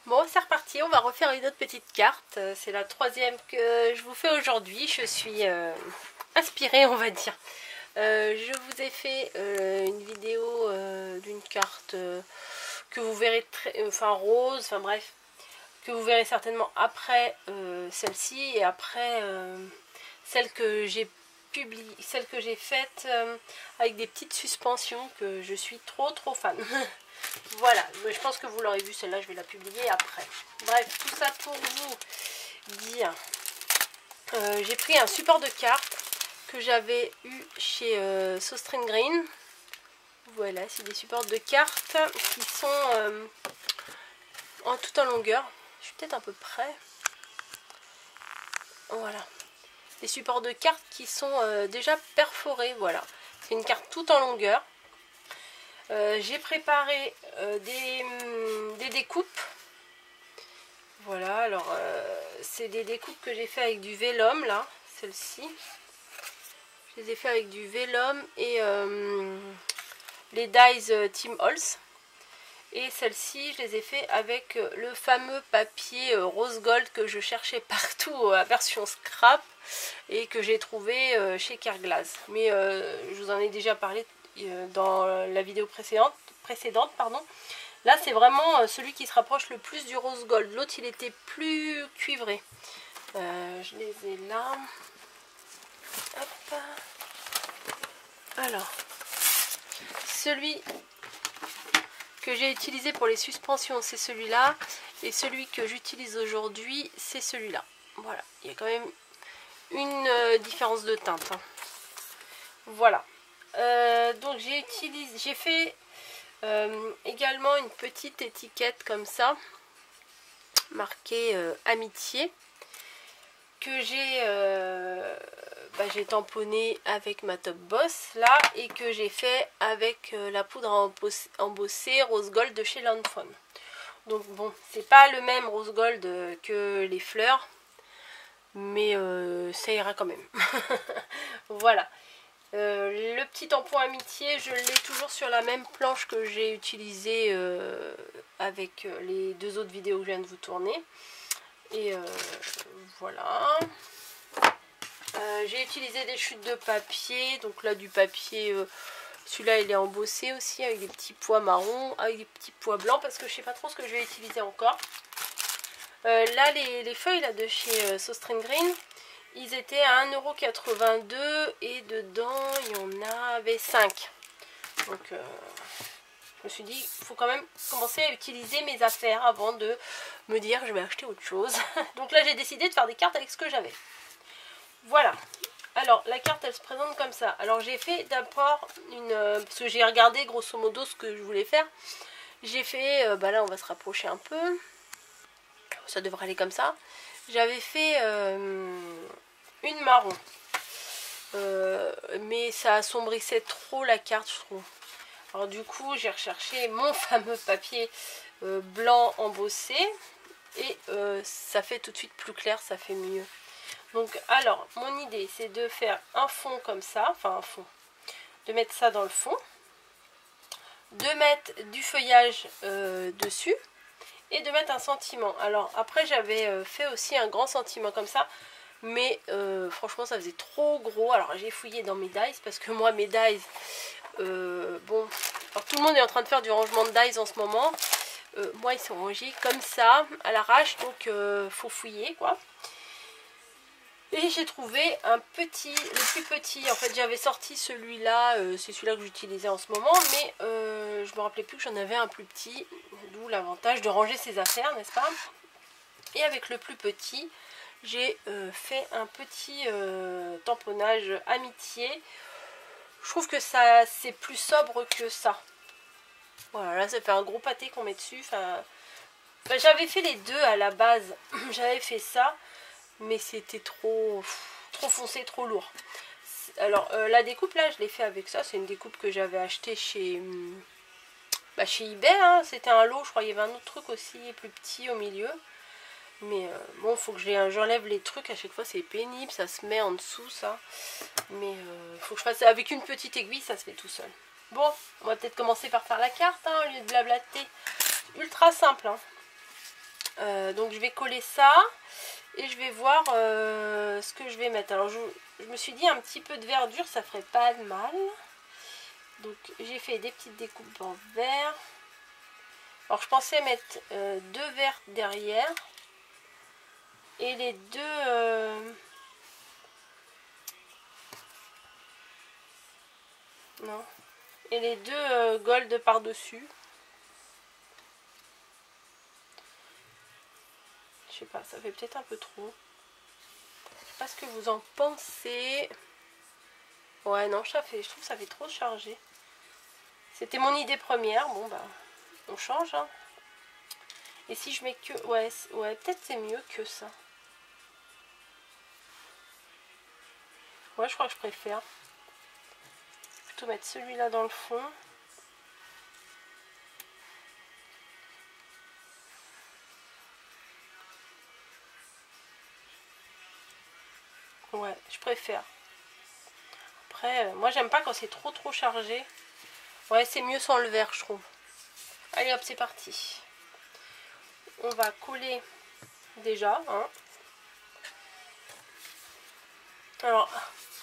Bon, c'est reparti, on va refaire une autre petite carte. C'est la troisième que je vous fais aujourd'hui. Je suis inspirée, on va dire. Je vous ai fait une vidéo d'une carte que vous verrez rose, enfin bref, que vous verrez certainement après celle-ci et après celle que j'ai publiée, celle que j'ai faite avec des petites suspensions que je suis trop fan. Voilà, mais je pense que vous l'aurez vu, celle-là je vais la publier après. Bref, tout ça pour vous dire, j'ai pris un support de carte que j'avais eu chez Sostring Green. Voilà, c'est des supports de cartes qui sont tout en longueur. Je suis peut-être un peu près. Voilà, des supports de cartes qui sont déjà perforés. Voilà, c'est une carte tout en longueur. J'ai préparé des découpes. Voilà, alors c'est des découpes que j'ai fait avec du vélum là, celle-ci. Je les ai fait avec du vélum et les dies Team Holz. Et celle-ci, je les ai fait avec le fameux papier rose gold que je cherchais partout à version scrap et que j'ai trouvé chez Kerglas. Mais je vous en ai déjà parlé dans la vidéo précédente pardon. Là c'est vraiment celui qui se rapproche le plus du rose gold. L'autre il était plus cuivré. Je les ai là. Hop. Alors, celui que j'ai utilisé pour les suspensions c'est celui-là. Et celui que j'utilise aujourd'hui c'est celui-là. Voilà, il y a quand même une différence de teinte. Hein. Voilà. Donc j'ai fait également une petite étiquette comme ça marquée amitié que j'ai tamponné avec ma Top Boss là et que j'ai fait avec la poudre à embosser rose gold de chez Lancome. Donc bon, c'est pas le même rose gold que les fleurs, mais ça ira quand même. Voilà. Le petit tampon amitié, je l'ai toujours sur la même planche que j'ai utilisée avec les deux autres vidéos que je viens de vous tourner. Et voilà. J'ai utilisé des chutes de papier. Donc là du papier, celui-là il est embossé aussi avec des petits pois marrons, avec des petits pois blancs parce que je sais pas trop ce que je vais utiliser encore. Là les feuilles là, de chez Sostring Green. Ils étaient à 1,82 € et dedans il y en avait 5. Donc je me suis dit il faut quand même commencer à utiliser mes affaires avant de me dire je vais acheter autre chose. Donc là j'ai décidé de faire des cartes avec ce que j'avais. Voilà. Alors la carte elle se présente comme ça. Alors j'ai fait d'abord parce que j'ai regardé grosso modo ce que je voulais faire. J'ai fait, là on va se rapprocher un peu. Ça devrait aller comme ça. J'avais fait une marron. Mais ça assombrissait trop la carte, je trouve. Alors du coup, j'ai recherché mon fameux papier blanc embossé. Et ça fait tout de suite plus clair, ça fait mieux. Donc, alors, mon idée, c'est de faire un fond comme ça. Enfin, un fond. De mettre ça dans le fond. De mettre du feuillage dessus. Et de mettre un sentiment. Alors après j'avais fait aussi un grand sentiment comme ça. Mais franchement ça faisait trop gros. Alors j'ai fouillé dans mes dies. Parce que moi mes dies, bon, alors tout le monde est en train de faire du rangement de dies en ce moment. Moi ils sont rangés comme ça à l'arrache. Donc faut fouiller quoi. Et j'ai trouvé le plus petit. En fait j'avais sorti celui-là. C'est celui-là que j'utilisais en ce moment. Mais je me rappelais plus que j'en avais un plus petit. D'où l'avantage de ranger ses affaires, n'est-ce pas? Et avec le plus petit, j'ai fait un petit tamponnage amitié. Je trouve que ça c'est plus sobre que ça. Voilà, là ça fait un gros pâté qu'on met dessus. J'avais fait les deux à la base. J'avais fait ça, mais c'était trop foncé, trop lourd. Alors la découpe là, je l'ai fait avec ça. C'est une découpe que j'avais achetée chez eBay, hein. C'était un lot, je crois. Il y avait un autre truc aussi plus petit au milieu. Mais bon, il faut que j'enlève les trucs à chaque fois, c'est pénible, ça se met en dessous ça. Mais il faut que je fasse ça avec une petite aiguille, ça se fait tout seul. Bon, on va peut-être commencer par faire la carte, hein, au lieu de blablater. Ultra simple, hein. Donc je vais coller ça et je vais voir ce que je vais mettre. Alors je me suis dit un petit peu de verdure, ça ferait pas de mal. Donc j'ai fait des petites découpes en vert. Alors je pensais mettre 2 verres derrière et les deux... non. Et les deux gold par-dessus. Je sais pas, ça fait peut-être un peu trop. Je sais pas ce que vous en pensez. Ouais, non, je trouve que ça fait trop chargé. C'était mon idée première. Bon, bah, on change. Hein. Et si je mets que... Ouais, peut-être c'est mieux que ça. Ouais, je crois que je préfère. Plutôt mettre celui-là dans le fond. Ouais, je préfère. Après, moi j'aime pas quand c'est trop chargé. Ouais, c'est mieux sans le vert, je trouve. Allez hop, c'est parti. On va coller déjà. Hein. Alors,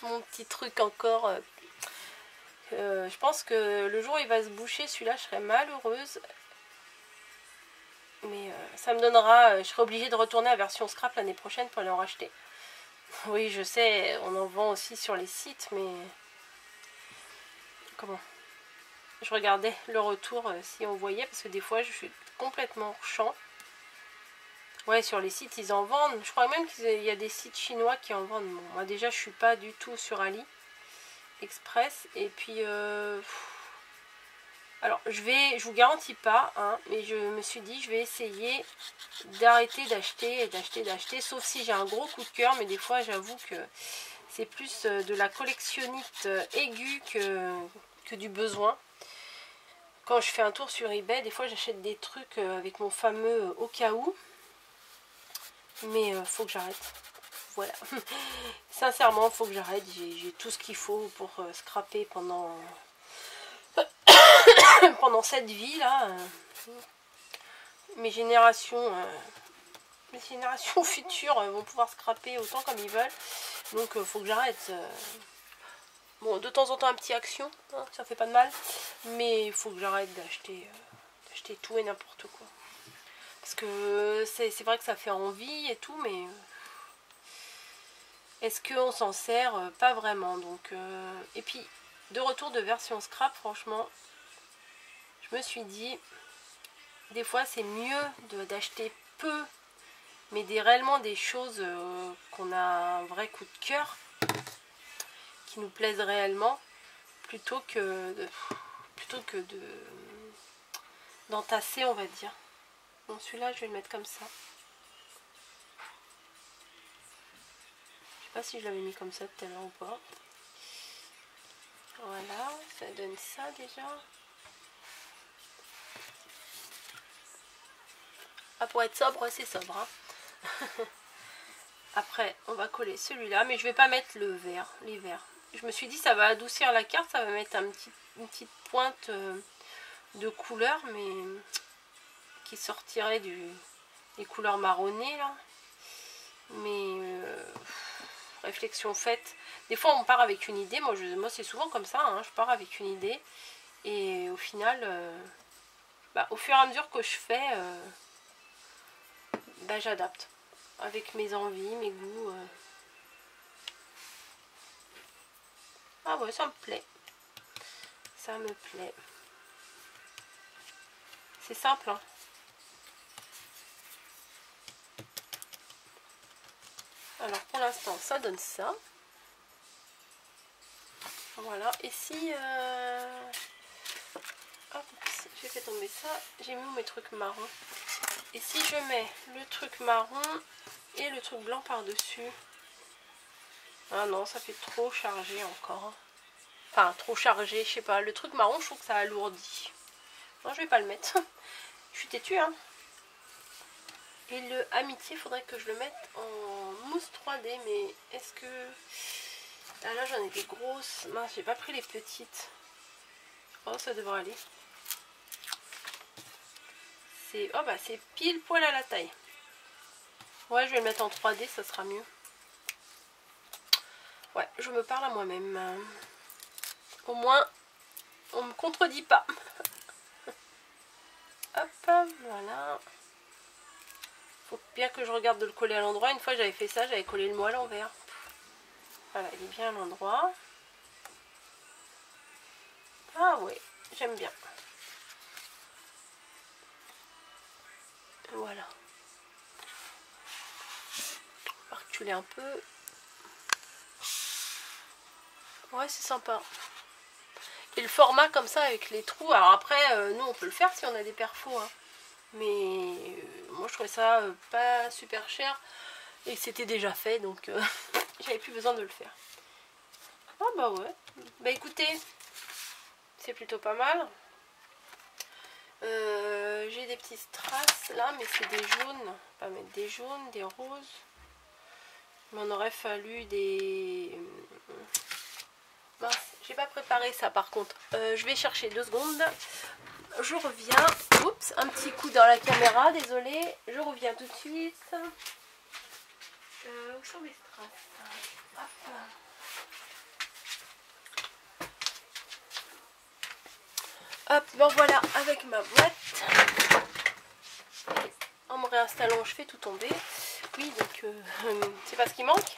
mon petit truc encore. Je pense que le jour où il va se boucher, celui-là, je serai malheureuse. Mais ça me donnera... je serai obligée de retourner à version scrap l'année prochaine pour aller en racheter. Oui, je sais, on en vend aussi sur les sites, mais... Comment? Je regardais le retour si on voyait, parce que des fois, je suis complètement hors champ. Ouais, sur les sites, ils en vendent. Je crois même qu'il y a des sites chinois qui en vendent. Bon, moi, déjà, je suis pas du tout sur Ali Express. Et puis... alors, je vous garantis pas, hein, mais je me suis dit, je vais essayer d'arrêter d'acheter et d'acheter, sauf si j'ai un gros coup de cœur, mais des fois, j'avoue que c'est plus de la collectionnite aiguë que du besoin. Quand je fais un tour sur eBay, des fois, j'achète des trucs avec mon fameux au cas où, mais faut que j'arrête. Voilà. Sincèrement, faut que j'arrête. J'ai tout ce qu'il faut pour scraper pendant... pendant cette vie là, mes générations futures vont pouvoir scraper autant comme ils veulent, donc faut que j'arrête. Bon, de temps en temps un petit action, hein, ça fait pas de mal, mais il faut que j'arrête d'acheter tout et n'importe quoi, parce que c'est vrai que ça fait envie et tout, mais est-ce qu'on s'en sert? Pas vraiment. Donc et puis de retour de version scrap, franchement, je me suis dit, des fois c'est mieux d'acheter peu, mais réellement des choses qu'on a un vrai coup de cœur, qui nous plaisent réellement, plutôt que d'entasser, on va dire. Bon, celui-là je vais le mettre comme ça. Je sais pas si je l'avais mis comme ça tout à l'heure ou pas. Voilà, ça donne ça déjà. Ah, pour être sobre, c'est sobre. Hein. Après, on va coller celui-là, mais je vais pas mettre le vert, les verts. Je me suis dit, ça va adoucir la carte, ça va mettre une petite pointe de couleur, mais qui sortirait des couleurs marronnées, là. Mais réflexion faite. Des fois, on part avec une idée. Moi c'est souvent comme ça, hein, je pars avec une idée. Et au final, au fur et à mesure que je fais... j'adapte avec mes envies, mes goûts. Ah ouais, ça me plaît. Ça me plaît. C'est simple, hein. Alors pour l'instant, ça donne ça. Voilà. Et si... hop, j'ai fait tomber ça. J'ai mis mes trucs marrons. Et si je mets le truc marron et le truc blanc par-dessus. Ah non, ça fait trop chargé encore. Enfin, trop chargé, je sais pas. Le truc marron, je trouve que ça alourdit. Non, je vais pas le mettre. Je suis têtue, hein. Et le amitié, faudrait que je le mette en mousse 3D. Mais est-ce que... Ah, là, j'en ai des grosses. Mince, j'ai pas pris les petites. Oh, ça devrait aller. c'est oh, bah, c'est pile poil à la taille. Ouais, je vais le mettre en 3D, ça sera mieux. Ouais, je me parle à moi-même. Au moins, on me contredit pas. Hop, voilà. Faut bien que je regarde de le coller à l'endroit. Une fois j'avais fait ça, j'avais collé le mot à l'envers. Voilà, il est bien à l'endroit. Ah ouais, j'aime bien. Voilà. On va reculer un peu. Ouais, c'est sympa. Et le format comme ça avec les trous. Alors après, nous on peut le faire si on a des perfos. Hein. Mais moi je trouvais ça pas super cher. Et c'était déjà fait, donc j'avais plus besoin de le faire. Ah bah ouais. Bah écoutez, c'est plutôt pas mal. J'ai des petits strass là, mais c'est des jaunes. On va mettre des jaunes, des roses. Il m'en aurait fallu des... Mince, j'ai pas préparé ça par contre. Je vais chercher 2 secondes. Je reviens. Oups, un petit coup dans la caméra, désolé. Je reviens tout de suite. Où sont mes strass? Hop. Hop, bon voilà, avec ma boîte. Et en me réinstallant, je fais tout tomber. Oui, donc c'est pas ce qui manque.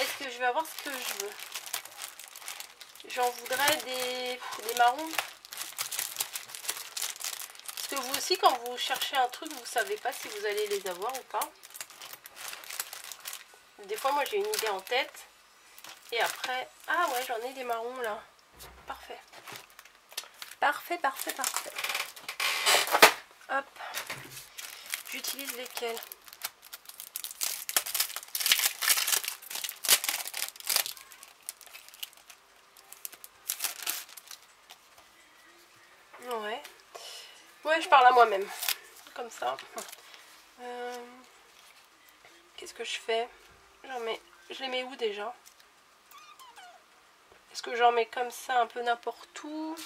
Est-ce que je vais avoir ce que je veux? J'en voudrais des marrons. Parce que vous aussi, quand vous cherchez un truc, vous savez pas si vous allez les avoir ou pas. Des fois, moi, j'ai une idée en tête. Et après... Ah ouais, j'en ai des marrons, là. Parfait. Parfait, parfait, parfait. Hop. J'utilise lesquels? Ouais. Ouais, je parle à moi-même. Comme ça. Qu'est-ce que je fais? Je les mets où déjà? Est-ce que j'en mets comme ça un peu n'importe où?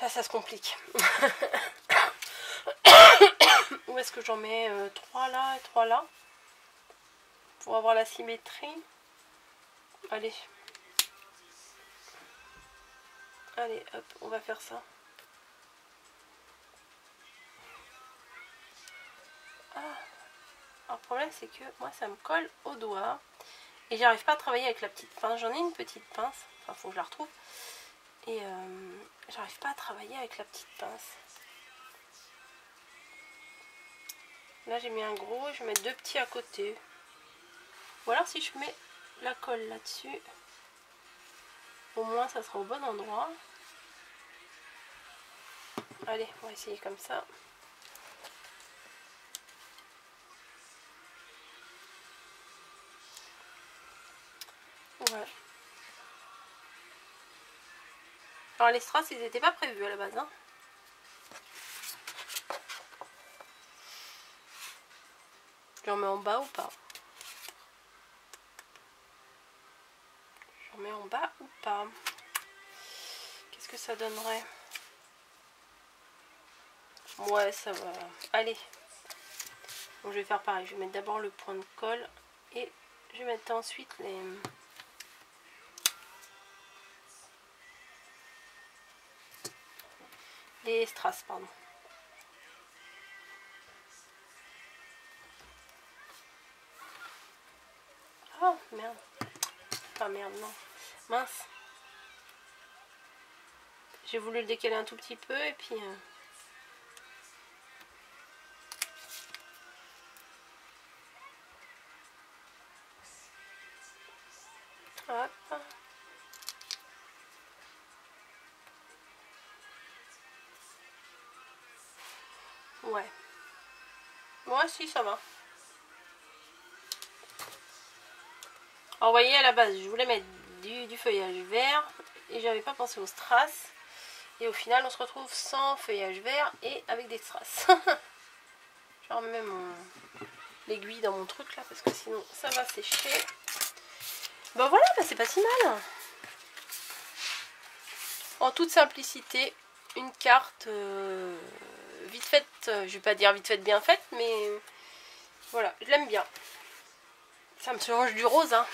Ça se complique. Où est-ce que j'en mets 3 là et 3 là? Pour avoir la symétrie. Allez. Allez, hop, on va faire ça. Ah. Alors, le problème, c'est que moi, ça me colle au doigt. Et j'arrive pas à travailler avec la petite pince. J'en ai une petite pince. Enfin, faut que je la retrouve. Et j'arrive pas à travailler avec la petite pince. Là, j'ai mis un gros. Je vais mettre 2 petits à côté. Ou alors, si je mets la colle là-dessus, au moins, ça sera au bon endroit. Allez, on va essayer comme ça. Ouais. Alors les strass, ils n'étaient pas prévus à la base. Hein. J'en mets en bas ou pas? J'en mets en bas ou pas? Qu'est-ce que ça donnerait? Ouais, ça va. Allez. Donc, je vais faire pareil. Je vais mettre d'abord le point de colle et je vais mettre ensuite les strass, pardon. Oh merde. Enfin merde, non. Mince. J'ai voulu le décaler un tout petit peu et puis... Hop. Ouais. Moi si ça va. Alors vous voyez à la base je voulais mettre du feuillage vert et j'avais pas pensé aux strass. Et au final on se retrouve sans feuillage vert et avec des strass. Je remets l'aiguille dans mon truc là parce que sinon ça va sécher. Bon voilà, bah c'est pas si mal. En toute simplicité, une carte vite faite, je vais pas dire vite faite bien faite, mais voilà, je l'aime bien. Ça me change du rose, hein.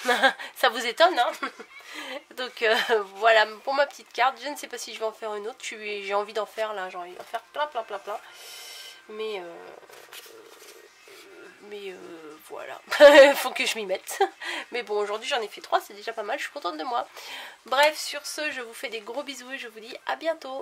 Ça vous étonne, hein. Donc voilà pour ma petite carte. Je ne sais pas si je vais en faire une autre. J'ai envie d'en faire là, j'ai envie d'en faire plein. Mais voilà, faut que je m'y mette. Mais bon, aujourd'hui j'en ai fait 3, c'est déjà pas mal, je suis contente de moi. Bref, sur ce, je vous fais des gros bisous et je vous dis à bientôt.